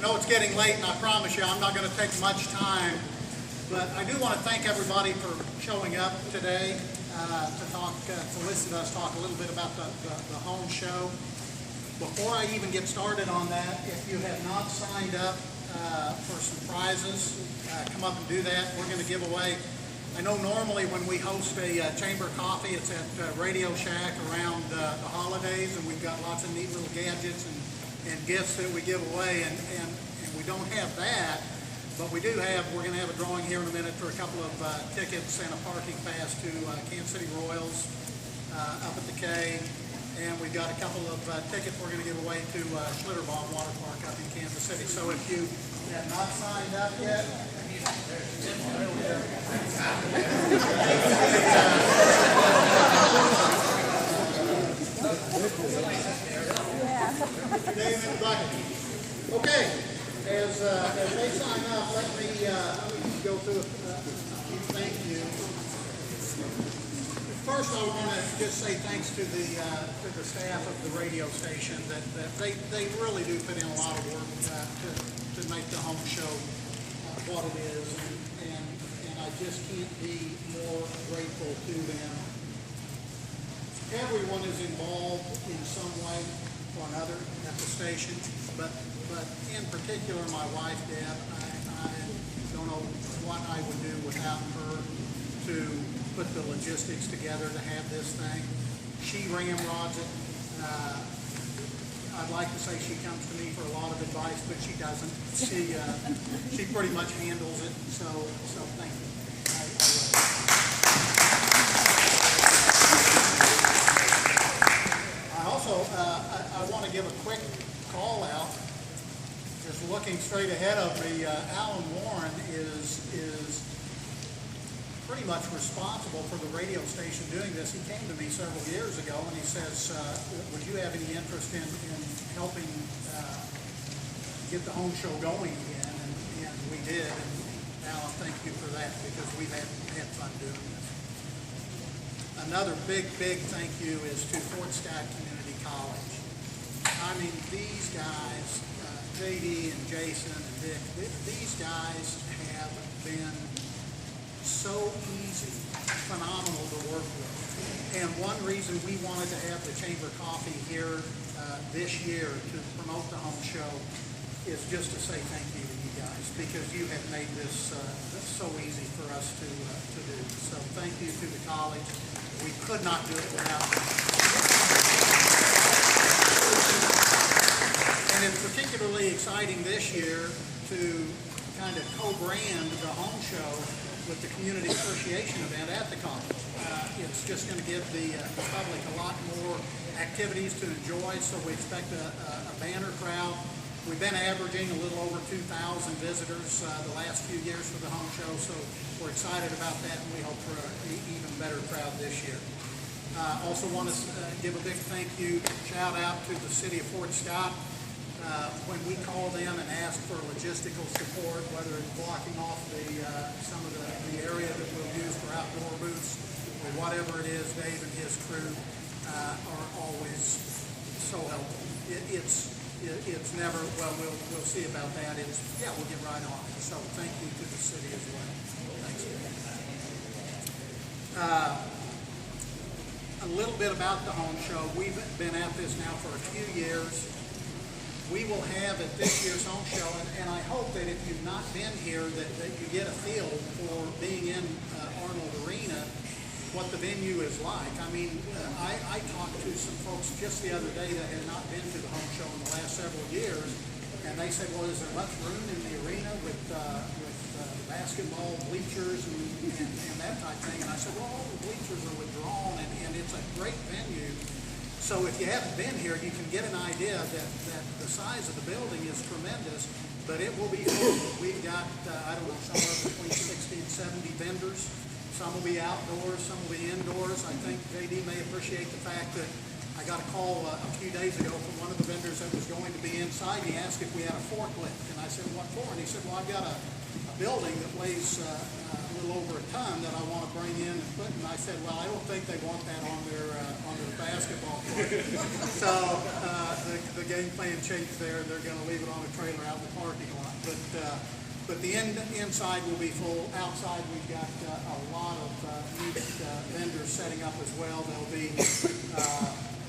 know it's getting late, and I promise you I'm not going to take much time, but I do want to thank everybody for showing up today to listen to us talk a little bit about the home show. Before I even get started on that, if you have not signed up for some prizes, come up and do that. We're going to give away. I know normally when we host a chamber coffee, it's at Radio Shack around the holidays, and we've got lots of neat little gadgets and gifts that we give away, and we don't have that, but we do have, we're going to have a drawing here in a minute for a couple of tickets and a parking pass to Kansas City Royals up at the K, and we've got a couple of tickets we're going to give away to Schlitterbahn Water Park up in Kansas City. So if you have not signed up yet, okay, as they sign up, let me go through a few thank yous. First, I want to just say thanks to the staff of the radio station that they really do put in a lot of work to make the home show what it is, and I just can't be more grateful to them. Everyone is involved in some way or another at the station, but in particular my wife, Deb. I don't know what I would do without her to put the logistics together to have this thing. She ramrods it. I'd like to say she comes to me for a lot of advice, but she doesn't. She pretty much handles it. So thank you. I also I want to give a quick call out. Just looking straight ahead of me, Alan Warren is pretty much responsible for the radio station doing this. He came to me several years ago and he says, would you have any interest in helping get the home show going again? And we did. And Alan, thank you for that, because we've had fun doing this. Another big thank you is to Fort Scott Community College. I mean, these guys, JD and Jason and Dick, these guys have been so easy, phenomenal to work with. And one reason we wanted to have the Chamber Coffee here this year to promote the home show is just to say thank you to you guys, because you have made this so easy for us to do. So thank you to the college. We could not do it without them. And it's particularly exciting this year to kind of co-brand the home show with the community appreciation event at the college. It's just going to give the public a lot more activities to enjoy, so we expect a banner crowd. We've been averaging a little over 2,000 visitors the last few years for the home show, so we're excited about that, and we hope for an even better crowd this year. Also want to give a big thank you, shout out to the city of Fort Scott. When we call them and ask for logistical support, whether it's blocking off some of the area that we'll use for outdoor booths or whatever it is, Dave and his crew are always so helpful. It's never, well, we'll see about that. It's, yeah, we'll get right on it. So thank you to the city as well. Thanks. A little bit about the home show. We've been at this now for a few years. We will have at this year's home show, and I hope that if you've not been here, that you get a feel for being in Arnold Arena, what the venue is like. I mean, I talked to some folks just the other day that had not been to the home show in the last several years, and they said, well, is there much room in the arena with basketball bleachers and that type of thing? And I said, well, all the bleachers are withdrawn, and it's a great venue. So if you haven't been here, you can get an idea that the size of the building is tremendous, but it will be full. We've got, I don't know, somewhere between 60 and 70 vendors. Some will be outdoors, some will be indoors. I think JD may appreciate the fact that I got a call a few days ago from one of the vendors that was going to be inside. He asked if we had a forklift, and I said, what for? And he said, well, I've got a building that weighs a little over a ton that I want to bring in and put. And I said, well, I don't think they want that on their basketball court. So the game plan changed there, and they're going to leave it on a trailer out in the parking lot. But the inside will be full. Outside, we've got a lot of new vendors setting up as well. There'll be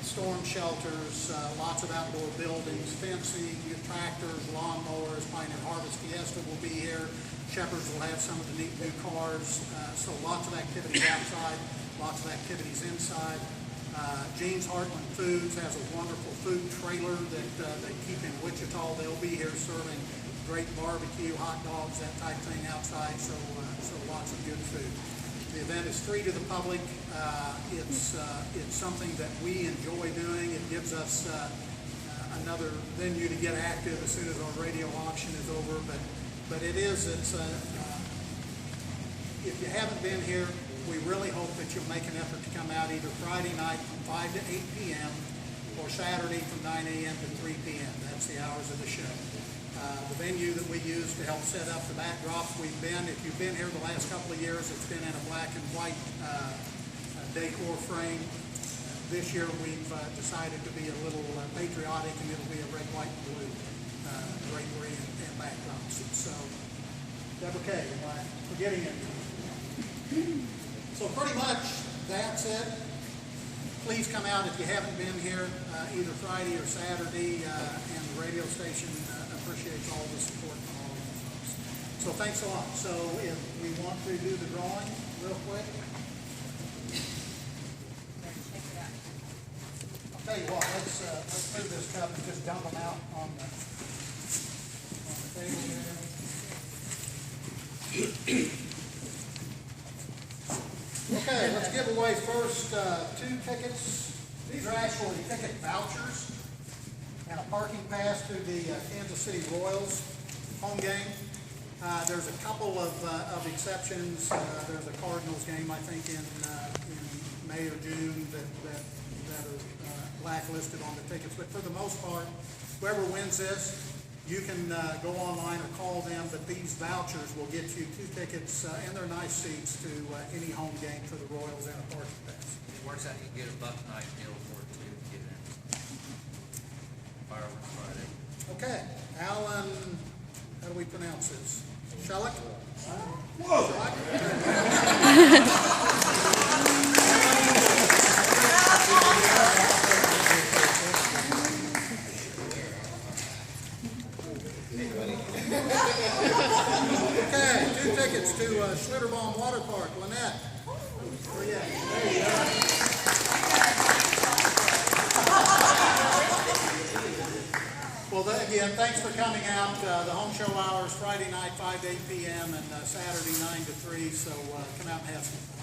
storm shelters, lots of outdoor buildings, fencing, tractors, lawnmowers. Pioneer Harvest Fiesta will be here. Shepherd's will have some of the neat new cars. So lots of activities outside, lots of activities inside. James Heartland Foods has a wonderful food trailer that they keep in Wichita. They'll be here serving great barbecue, hot dogs, that type of thing outside, so lots of good food. The event is free to the public. It's something that we enjoy doing. It gives us another venue to get active as soon as our radio auction is over. But if you haven't been here, we really hope that you'll make an effort to come out either Friday night from 5 to 8 p.m. or Saturday from 9 a.m. to 3 p.m. That's the hours of the show. The venue that we use to help set up the backdrops, if you've been here the last couple of years, it's been in a black and white decor frame. This year we've decided to be a little patriotic, and it'll be a red, white, and blue drapery and backdrops. So, Deb McKenney, am I forgetting anything? So pretty much that's it. Please come out if you haven't been here either Friday or Saturday, and the radio station appreciates all the support from all of you folks. So thanks a lot. So if we want to do the drawing real quick. I'll tell you what, let's move this cup and just dump them out on the table here. Okay, let's give away first 2 tickets. These are actually ticket vouchers and a parking pass to the Kansas City Royals home game. There's a couple of exceptions. There's a Cardinals game, I think, in May or June that are blacklisted on the tickets. But for the most part, whoever wins this, you can go online or call them, but these vouchers will get you 2 tickets, and they're nice seats to any home game for the Royals and a parking pass. It works out, you get a buck night deal for it too, to get in. Fireworks Friday. Okay, Alan, how do we pronounce this? Shellick? Whoa! Okay, 2 tickets to Schlitterbaum Water Park. Lynette. Where you at? There you go. Well, again, thanks for coming out. The home show hours Friday night 5 to 8 p.m. and Saturday 9 to 3. So come out and have some fun.